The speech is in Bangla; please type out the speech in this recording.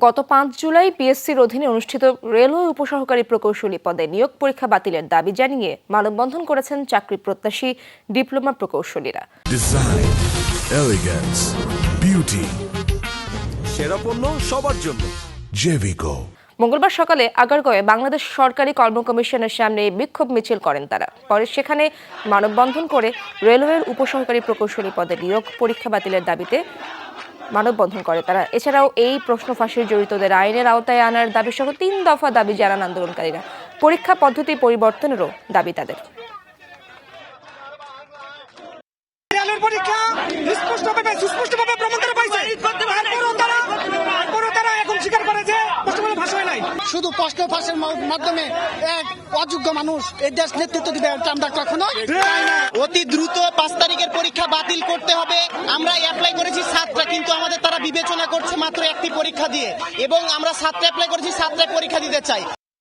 গত ৫ জুলাই পিএসসির অধীনে অনুষ্ঠিত রেলওয়ে উপসহকারী প্রকৌশলী পদে নিয়োগ পরীক্ষা বাতিলের দাবি জানিয়ে মানববন্ধন করেছেন চাকরি প্রত্যাশী ডিপ্লোমা প্রকৌশলীরা। ডিজাইন, এলিগেন্স, বিউটি, সেরা পণ্য সবার জন্য জেভিকো। মঙ্গলবার সকালে আগারগাঁওয়ে বাংলাদেশ সরকারি কর্ম কমিশনের সামনে বিক্ষোভ মিছিল করেন তারা। পরে সেখানে মানববন্ধন করে রেলওয়ের উপসহকারী প্রকৌশলী পদে নিয়োগ পরীক্ষা বাতিলের দাবিতে মানববন্ধন করে তারা। এছাড়াও এই প্রশ্ন ফাঁসের জড়িতদের আইনের আওতায় আনার দাবি সহ ৩ দফা দাবি জানান আন্দোলনকারীরা। পরীক্ষা পদ্ধতি পরিবর্তনেরও দাবি তাদের। শুধু প্রশ্ন ফাঁসের মাধ্যমে এক অযোগ্য মানুষ এই দেশ নেতৃত্ব দিবে আমরা কখনো। অতি দ্রুত ৫ তারিখের পরীক্ষা বাতিল করতে হবে। আমরা অ্যাপ্লাই করেছি ৭টা, কিন্তু আমাদের তারা বিবেচনা করছে মাত্র একটি পরীক্ষা দিয়ে, এবং আমরা ৭টা অ্যাপ্লাই করেছি, ৭টায় পরীক্ষা দিতে চাই।